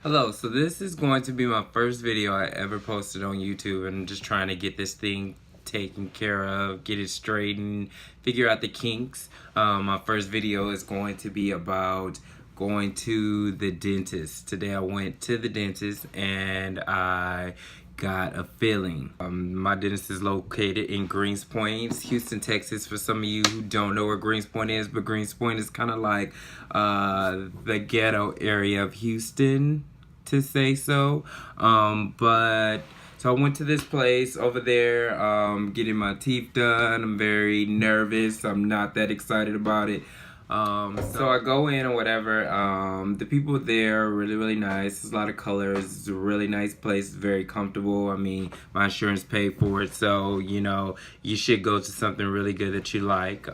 Hello, so this is going to be my first video I ever posted on YouTube, and I'm just trying to get this thing taken care of, get it straightened, figure out the kinks. My first video is going to be about going to the dentist. Today I went to the dentist and I got a filling. My dentist is located in Greenspoint, Houston, Texas. For some of you who don't know where Greenspoint is, but Greenspoint is kind of like the ghetto area of Houston, to say so. So I went to this place over there, getting my teeth done. I'm very nervous. I'm not that excited about it. So I go in or whatever. The people there are really, really nice. There's a lot of colors. It's a really nice place. It's very comfortable. I mean, my insurance paid for it, so you know you should go to something really good that you like.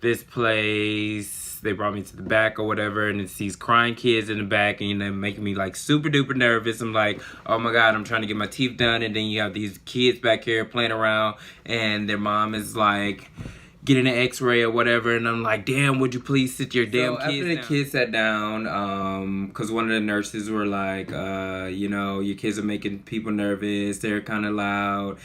This place, they brought me to the back or whatever, and it's these crying kids in the back, and they're making me like super duper nervous. I'm like, oh my god, I'm trying to get my teeth done, and then you have these kids back here playing around, and their mom is like getting an x-ray or whatever, and I'm like, damn, would you please sit your damn kids down? After the kids sat down, because one of the nurses were like, you know, your kids are making people nervous, they're kind of loud,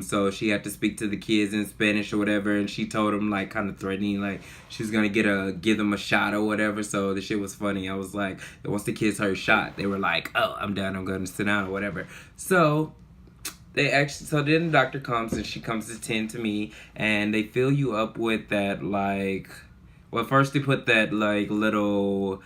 so she had to speak to the kids in Spanish or whatever, and she told them, like, kind of threatening, like, she was gonna give them a shot or whatever. So the shit was funny. I was like, once the kids heard shot, they were like, oh, I'm done, I'm gonna sit down or whatever. So then the doctor comes, and she comes to tend to me, and they fill you up with that, like, well, first they put that like little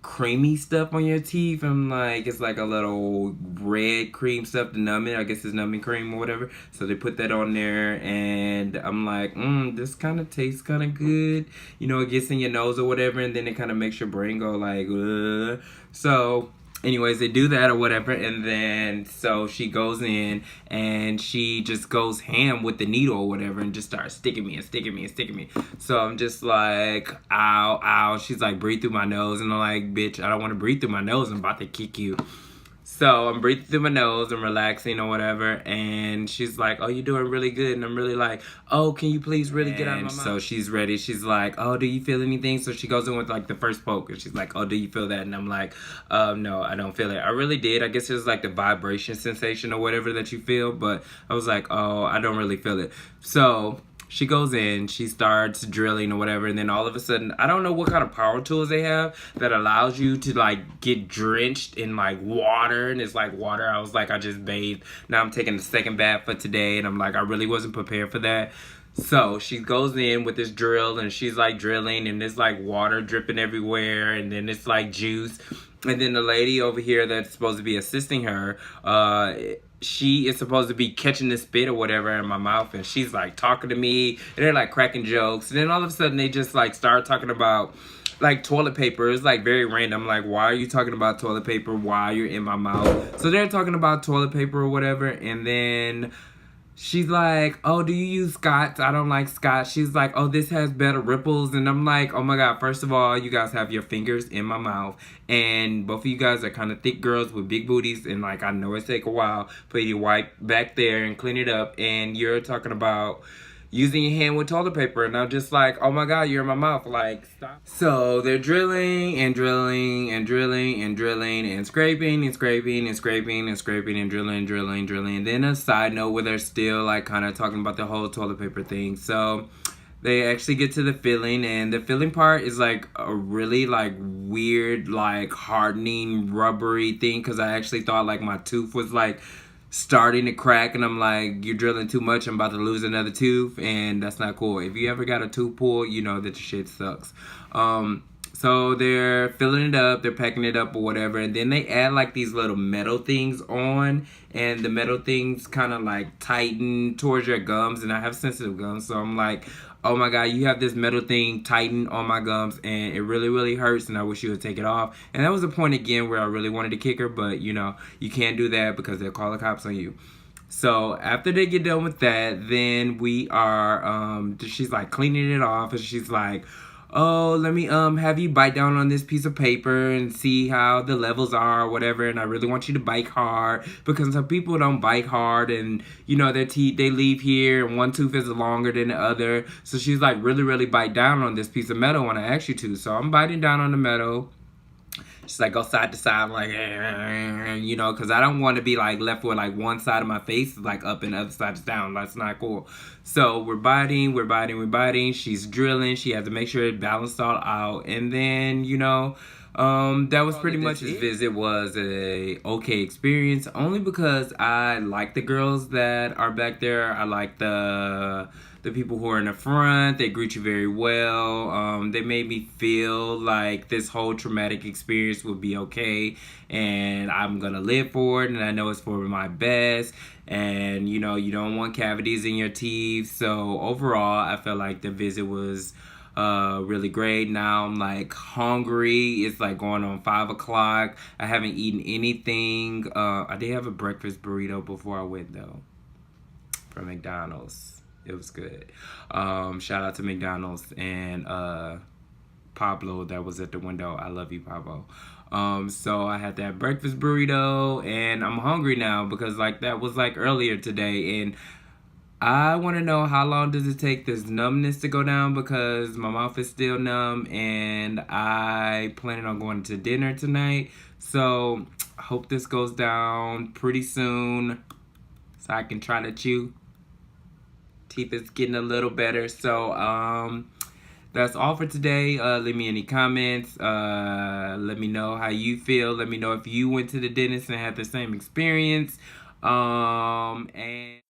creamy stuff on your teeth. I'm like, it's like a little red cream stuff to numb it. I guess it's numbing cream or whatever. So they put that on there, and I'm like, this kind of tastes kind of good. You know, it gets in your nose or whatever, and then it kind of makes your brain go like, ugh. So anyways, they do that or whatever, and then so she goes in and she just goes ham with the needle or whatever and just starts sticking me and sticking me and sticking me. So I'm just like, ow, ow. She's like, breathe through my nose, and I'm like, bitch, I don't want to breathe through my nose. I'm about to kick you. So I'm breathing through my nose and relaxing or whatever, and she's like, oh, you're doing really good. And I'm really like, oh, can you please really get out of my mouth? So she's ready. She's like, oh, do you feel anything? So she goes in with like the first poke, and she's like, oh, do you feel that? And I'm like, no, I don't feel it. I really did. I guess it was like the vibration sensation or whatever that you feel, but I was like, oh, I don't really feel it. So she goes in, she starts drilling or whatever, and then all of a sudden, I don't know what kind of power tools they have that allows you to like get drenched in like water, and it's like water. I was like, I just bathed. Now I'm taking the second bath for today, and I'm like, I really wasn't prepared for that. So she goes in with this drill, and she's like drilling, and there's like water dripping everywhere, and then it's like juice. And then the lady over here that's supposed to be assisting her, she is supposed to be catching the spit or whatever in my mouth, and she's like talking to me, and they're like cracking jokes, and then all of a sudden they just like start talking about like toilet paper. It's like very random. Like, why are you talking about toilet paper while you're in my mouth? So they're talking about toilet paper or whatever, and then she's like, oh, do you use Scotch? I don't like Scotch. She's like, oh, this has better ripples. And I'm like, oh my god, first of all, you guys have your fingers in my mouth, and both of you guys are kind of thick girls with big booties, and like, I know it take a while for you to wipe back there and clean it up, and you're talking about using your hand with toilet paper, and I'm just like, oh my god, you're in my mouth, like, stop. So they're drilling and drilling and drilling and drilling and scraping and scraping and scraping and scraping and drilling and drilling and drilling. And then a side note where they're still like kind of talking about the whole toilet paper thing. So they actually get to the filling, and the filling part is like a really like weird, like hardening rubbery thing, because I actually thought like my tooth was like starting to crack, and I'm like, you're drilling too much, I'm about to lose another tooth, and that's not cool. If you ever got a tooth pulled, you know that your shit sucks. So they're filling it up, they're packing it up or whatever, and then they add like these little metal things on, and the metal things kind of like tighten towards your gums, and I have sensitive gums, so I'm like, oh my god, you have this metal thing tighten on my gums, and it really, really hurts, and I wish you would take it off. And that was a point again where I really wanted to kick her, but you know, you can't do that because they'll call the cops on you. So after they get done with that, then we are, she's like cleaning it off, and she's like, oh, let me have you bite down on this piece of paper and see how the levels are or whatever, and I really want you to bite hard, because some people don't bite hard, and you know, their teeth, they leave here and one tooth is longer than the other. So she's like, really, really bite down on this piece of metal when I ask you to. So I'm biting down on the metal. She's like, go side to side. I'm like, you know, because I don't want to be like left with like one side of my face like up and the other side is down. That's not cool. So we're biting. She's drilling. She has to make sure it balanced all out. And then, you know, that was pretty much it. This visit was a okay experience only because I like the girls that are back there. I like the people who are in the front. They greet you very well. They made me feel like this whole traumatic experience would be okay, and I'm gonna live for it, and I know it's for my best. And you know, you don't want cavities in your teeth. So overall, I felt like the visit was really great. Now I'm like hungry. It's like going on 5 o'clock. I haven't eaten anything. I did have a breakfast burrito before I went though, from McDonald's. It was good. Shout out to McDonald's and Pablo that was at the window. I love you, Pablo. So I had that breakfast burrito, and I'm hungry now because like that was like earlier today, and I want to know how long does it take this numbness to go down, because my mouth is still numb and I planning on going to dinner tonight. So I hope this goes down pretty soon so I can try to chew. Teeth is getting a little better. So that's all for today. Leave me any comments. Let me know how you feel. Let me know if you went to the dentist and had the same experience. And